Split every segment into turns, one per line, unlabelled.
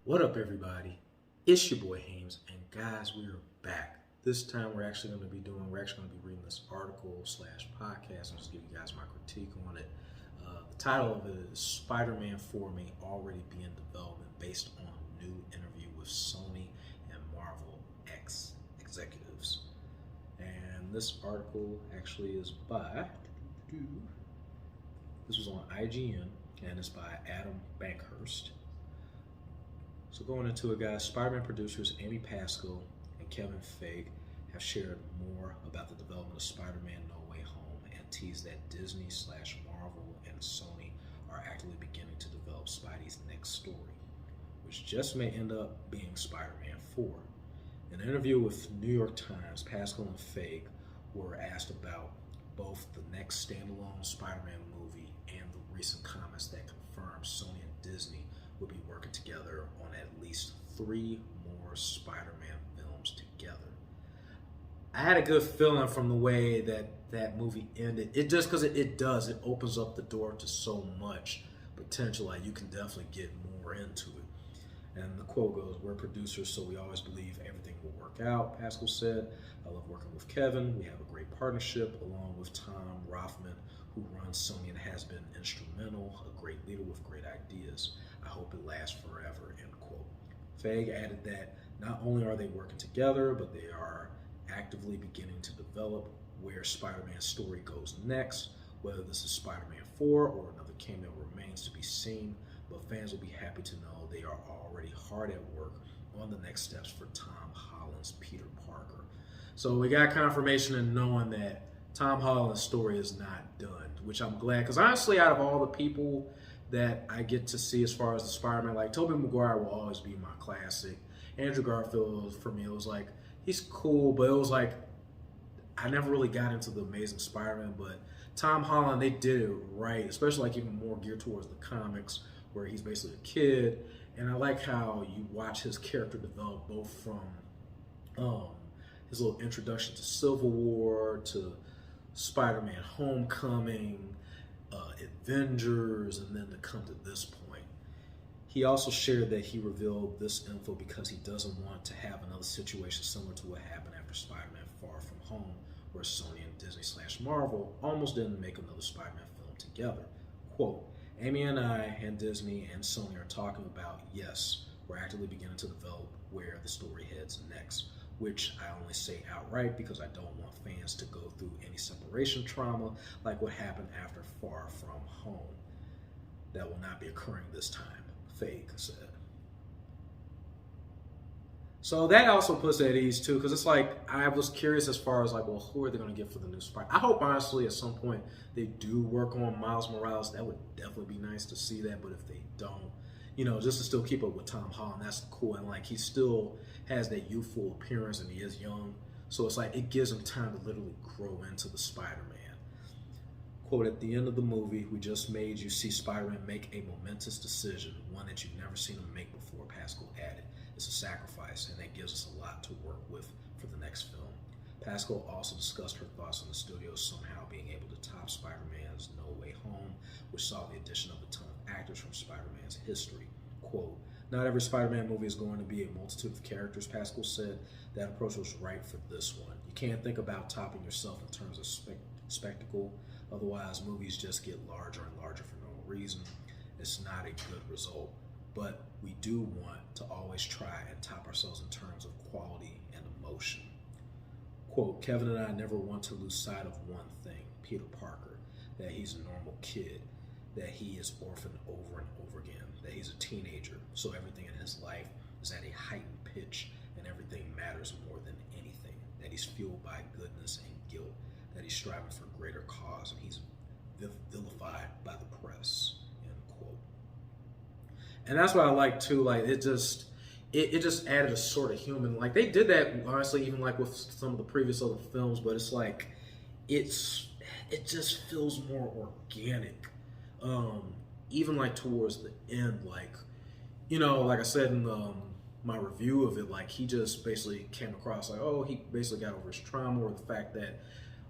What up, everybody? It's your boy Hames, and guys, we are back. This time, we're actually going to be reading this article slash podcast, and just give you guys my critique on it. The title of it is "Spider-Man 4 may already be in development based on new interview with Sony and Marvel executives." And this article actually is by. This was on IGN, and it's by Adam Bankhurst. So going into it, guys, Spider-Man producers Amy Pascal and Kevin Feige have shared more about the development of Spider-Man No Way Home and teased that Disney/Marvel and Sony are actively beginning to develop Spidey's next story, which just may end up being Spider-Man 4. In an interview with New York Times, Pascal and Feige were asked about both the next standalone Spider-Man movie and the recent comments that confirmed Sony and Disney would be working together on at least 3 more Spider-Man films together. I had a good feeling from the way that movie ended. It just because it opens up the door to so much potential. Like, you can definitely get more into it. And the quote goes, "We're producers, so we always believe everything will work out," Pascal said. "I love working with Kevin. We have a great partnership, along with Tom Rothman, who runs Sony and has been instrumental, a great leader with great ideas. I hope it lasts forever," end quote. Feige added that not only are they working together, but they are actively beginning to develop where Spider-Man's story goes next. Whether this is Spider-Man 4 or another cameo remains to be seen, but fans will be happy to know they are already hard at work on the next steps for Tom Holland's Peter Parker. So we got confirmation in knowing that Tom Holland's story is not done, which I'm glad, because honestly, out of all the people that I get to see as far as the Spider-Man, like, Tobey Maguire will always be my classic. Andrew Garfield, for me, it was like, he's cool, but it was like, I never really got into the Amazing Spider-Man. But Tom Holland, they did it right, especially like even more geared towards the comics, where he's basically a kid. And I like how you watch his character develop, both from his little introduction to Civil War, to Spider-Man Homecoming, Avengers, and then to come to this point. He also shared that he revealed this info because he doesn't want to have another situation similar to what happened after Spider-Man Far From Home, where Sony and Disney/Marvel almost didn't make another Spider-Man film together. Quote, "Amy and I and Disney and Sony are talking about, yes, we're actively beginning to develop where the story heads next, which I only say outright because I don't want fans to go through any separation trauma like what happened after Far From Home. That will not be occurring this time," Feige said. So that also puts it at ease too, because it's like, I was curious as far as like, well, who are they going to get for the new Spider? I hope honestly at some point they do work on Miles Morales. That would definitely be nice to see that. But if they don't, just to still keep up with Tom Holland, that's cool. And like, he still has that youthful appearance, and he is young, so it's like it gives him time to literally grow into the Spider-Man. Quote, "At the end of the movie, we just made you see Spider-Man make a momentous decision, one that you've never seen him make before," Pascal added. "It's a sacrifice, and that gives us a lot to work with for the next film." Pascal also discussed her thoughts on the studio somehow being able to top Spider-Man's No Way Home, which saw the addition of a ton of actors from Spider-Man's history. Quote, "Not every Spider-Man movie is going to be a multitude of characters," Pascal said. "That approach was right for this one. You can't think about topping yourself in terms of spectacle. Otherwise, movies just get larger and larger for no reason. It's not a good result. But we do want to always try and top ourselves in terms of quality and emotion." Quote, "Kevin and I never want to lose sight of one thing, Peter Parker, that he's a normal kid, that he is orphaned over and over again, that he's a teenager, so everything in his life is at a heightened pitch and everything matters more than anything, that he's fueled by goodness and guilt, that he's striving for a greater cause, and he's vilified by the press," end quote. And that's what I like too. Like, it just added a sort of human. Like, they did that honestly, even like with some of the previous other films, but it's like it just feels more organic. Even like towards the end, like like I said in my review of it, like, he just basically came across like, oh, he basically got over his trauma, or the fact that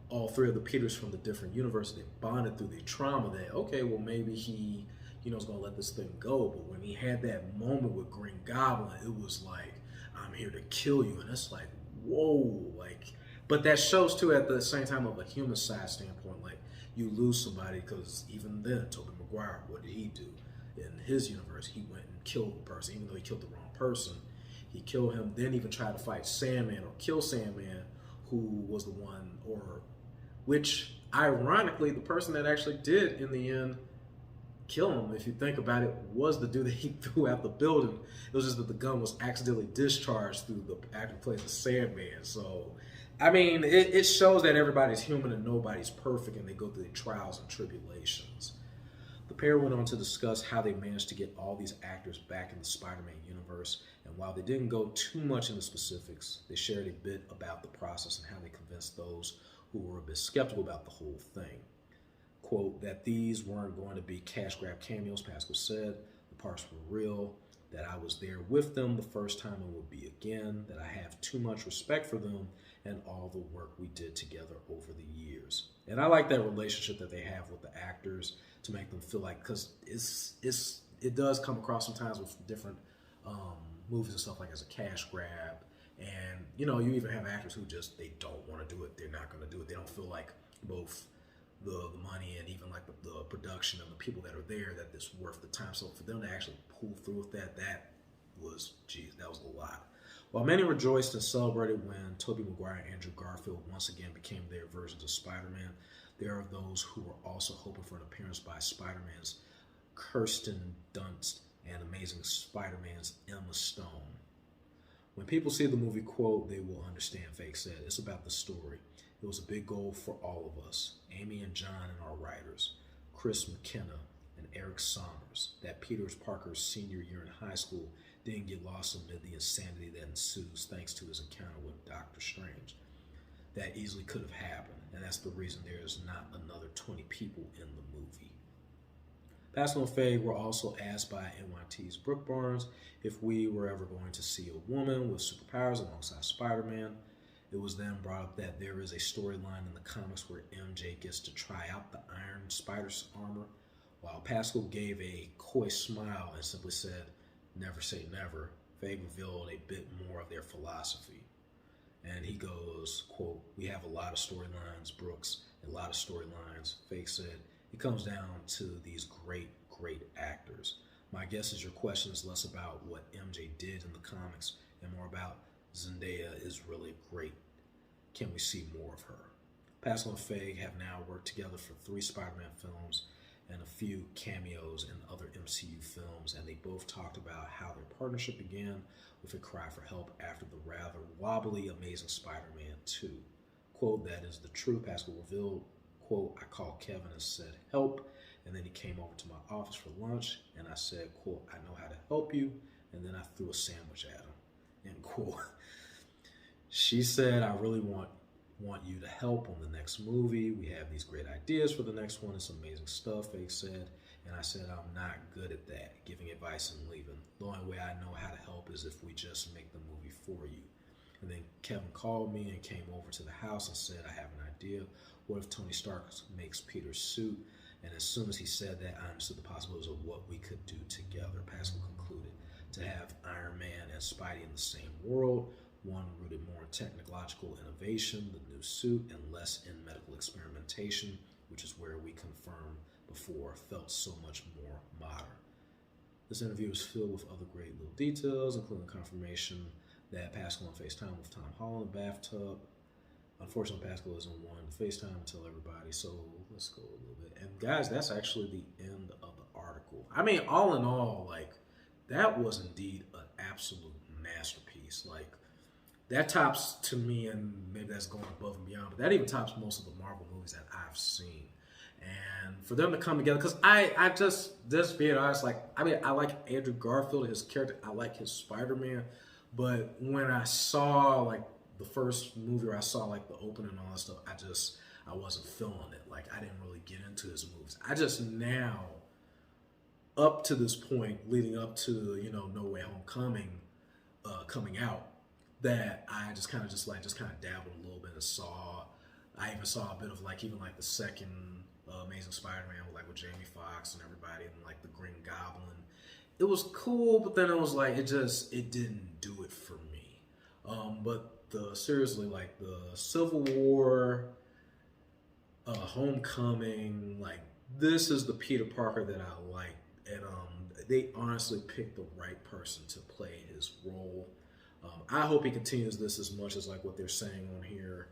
all 3 of the Peters from the different universes, they bonded through their trauma, that, okay, well, maybe he is going to let this thing go. But when he had that moment with Green Goblin, it was like, I'm here to kill you. And it's like, whoa, like, but that shows too at the same time of a human side standpoint, like you lose somebody, because even then, Tobey Maguire, what did he do? In his universe, he went and killed the person, even though he killed the wrong person. He killed him, then even tried to fight Sandman or kill Sandman, who was the one, or which ironically, the person that actually did in the end kill him, if you think about it, was the dude that he threw out the building. It was just that the gun was accidentally discharged through the actor who plays the Sandman. So, I mean, it shows that everybody's human and nobody's perfect, and they go through their trials and tribulations. The pair went on to discuss how they managed to get all these actors back in the Spider-Man universe, and while they didn't go too much into specifics, they shared a bit about the process and how they convinced those who were a bit skeptical about the whole thing. Quote, that these weren't going to be cash grab cameos, Pascal said. The parts were real, that I was there with them the first time and will be again, that I have too much respect for them and all the work we did together over the years. And I like that relationship that they have with the actors to make them feel like, because it does come across sometimes with different movies and stuff like as a cash grab. And, you even have actors who just, they don't want to do it. They're not going to do it. They don't feel like both the money and even like the production and the people that are there, that it's worth the time. So for them to actually pull through with that was, geez, that was a lot. While many rejoiced and celebrated when Tobey Maguire and Andrew Garfield once again became their versions of Spider-Man, there are those who were also hoping for an appearance by Spider-Man's Kirsten Dunst and Amazing Spider-Man's Emma Stone. When people see the movie, quote, they will understand, Fake said. It's about the story. It was a big goal for all of us, Amy and John and our writers, Chris McKenna and Eric Sommers, that Peter Parker's senior year in high school didn't get lost amid the insanity that ensues thanks to his encounter with Doctor Strange. That easily could have happened, and that's the reason there is not another 20 people in the movie. Pascal and Faye were also asked by NYT's Brooke Barnes if we were ever going to see a woman with superpowers alongside Spider-Man. It was then brought up that there is a storyline in the comics where MJ gets to try out the Iron Spider's armor, while Pascal gave a coy smile and simply said, never say never. Faye revealed a bit more of their philosophy. And he goes, quote, we have a lot of storylines, Brooks, a lot of storylines. Faye said, it comes down to these great, great actors. My guess is your question is less about what MJ did in the comics and more about Zendaya is really great. Can we see more of her? Pascal and Faye have now worked together for 3 Spider-Man films and a few cameos in other MCU films, and they both talked about how their partnership began with a cry for help after the rather wobbly Amazing Spider-Man 2. Quote, that is the truth, Pascal revealed. Quote, I called Kevin and said, help, and then he came over to my office for lunch, and I said, quote, I know how to help you, and then I threw a sandwich at him, end quote. She said, I really want you to help on the next movie. We have these great ideas for the next one. It's amazing stuff, Faye said. And I said, I'm not good at that, giving advice and leaving. The only way I know how to help is if we just make the movie for you. And then Kevin called me and came over to the house and said, I have an idea. What if Tony Stark makes Peter's suit? And as soon as he said that, I understood the possibilities of what we could do together. Pascal concluded, to have Iron Man and Spidey in the same world, one rooted more in technological innovation, the new suit, and less in medical experimentation, which is where we confirmed before felt so much more modern. This interview is filled with other great little details, including confirmation that Pascal on FaceTime with Tom Holland in the bathtub. Unfortunately, Pascal isn't one to FaceTime and tell everybody, so let's go a little bit. And guys, that's actually the end of the article. I mean, all in all, like, that was indeed an absolute masterpiece. Like, that tops, to me, and maybe that's going above and beyond, but that even tops most of the Marvel movies that I've seen. And for them to come together, because I just being honest, like, I mean, I like Andrew Garfield, his character, I like his Spider-Man, but when I saw, like, the first movie where I saw, like, the opening and all that stuff, I wasn't feeling it. Like, I didn't really get into his movies. I just now, up to this point, leading up to, No Way Home coming out, that I just kind of dabbled a little bit and I even saw a bit of, like, even like the second Amazing Amazing Spider-Man with Jamie Foxx and everybody, and like the Green Goblin. It was cool, but then it was like it didn't do it for me. But seriously, like the Civil War, Homecoming, like this is the Peter Parker that I like, and they honestly picked the right person to play his role. I hope he continues this as much as like what they're saying on here.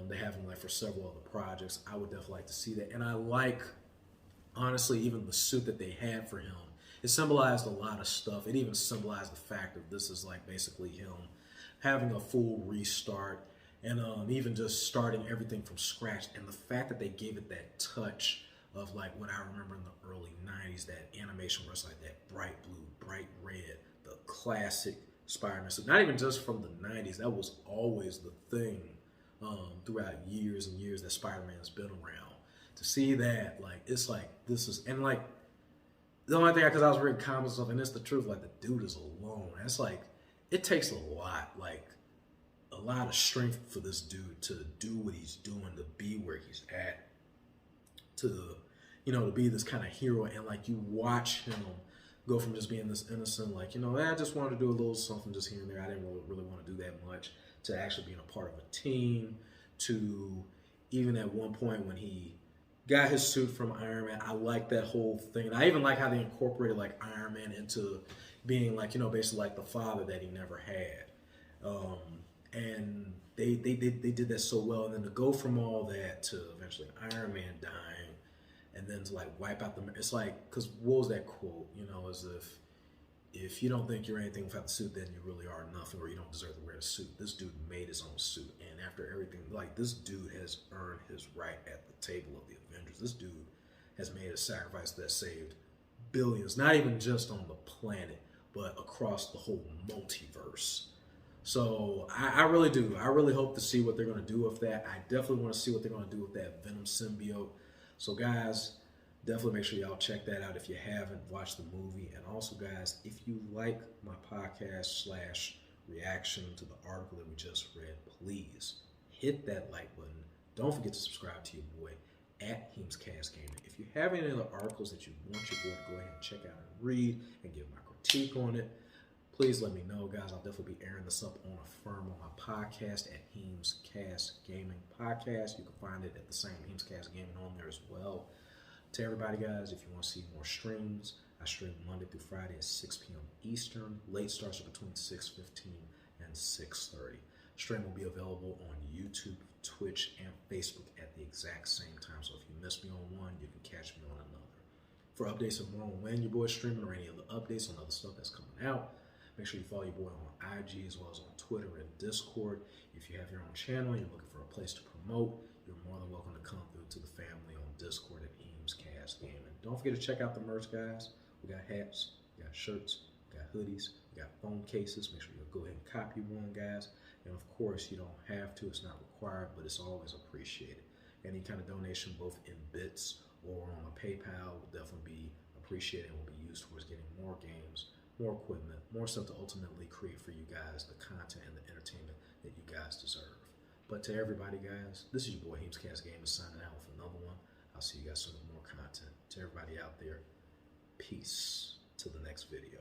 They have him like for several other projects. I would definitely like to see that, and I like honestly even the suit that they had for him. It symbolized a lot of stuff. It even symbolized the fact that this is like basically him having a full restart, and even just starting everything from scratch. And the fact that they gave it that touch of like what I remember in the early 90s, that animation where it's like that bright blue, bright red, the classic Spider-Man. So not even just from the 90s, that was always the thing throughout years and years that Spider-Man's been around. To see that, like, it's like, this is, and like, the only thing, because I was reading comics and stuff, and it's the truth, like, the dude is alone. It's like, it takes a lot, like, a lot of strength for this dude to do what he's doing, to be where he's at, to, you know, to be this kind of hero. And like, you watch him go from just being this innocent, like, you know, I just wanted to do a little something just here and there, I didn't really want to do that much, to actually being a part of a team, to even at one point when he got his suit from Iron Man. I like that whole thing. And I even like how they incorporated like Iron Man into being like, you know, basically like the father that he never had. And they did that so well. And then to go from all that to eventually Iron Man dying, and then to like wipe out it's like, because what was that quote? You know, as if you don't think you're anything without the suit, then you really are nothing, or you don't deserve to wear the suit. This dude made his own suit, and after everything, like, this dude has earned his right at the table of the Avengers. This dude has made a sacrifice that saved billions, not even just on the planet, but across the whole multiverse. So I really do. I really hope to see what they're going to do with that. I definitely want to see what they're going to do with that Venom symbiote. So guys, definitely make sure y'all check that out if you haven't watched the movie. And also, guys, if you like my podcast / reaction to the article that we just read, please hit that like button. Don't forget to subscribe to your boy at HeemsCast Gaming. If you have any other articles that you want your boy to go ahead and check out and read and give my critique on it, please let me know, guys. I'll definitely be airing this up on Affirm on my podcast at HeemsCast Gaming Podcast. You can find it at the same HeemsCast Gaming on there as well. To everybody, guys, if you want to see more streams, I stream Monday through Friday at 6 p.m. Eastern. Late starts are between 6:15 and 6:30. Stream will be available on YouTube, Twitch, and Facebook at the exact same time. So if you miss me on one, you can catch me on another. For updates on more on when your boy's streaming or any other updates on other stuff that's coming out, make sure you follow your boy on IG as well as on Twitter and Discord. If you have your own channel and you're looking for a place to promote, you're more than welcome to come through to the family on Discord at HeemsCast Gaming. Don't forget to check out the merch, guys. We got hats, we got shirts, we got hoodies, we got phone cases. Make sure you go ahead and copy one, guys. And of course, you don't have to. It's not required, but it's always appreciated. Any kind of donation, both in bits or on a PayPal, will definitely be appreciated and will be used towards getting more games, more equipment, more stuff to ultimately create for you guys the content and the entertainment that you guys deserve. But to everybody, guys, this is your boy HeemsCast Gaming signing out with another one. I'll see you guys soon with more content. To everybody out there, peace. Till the next video.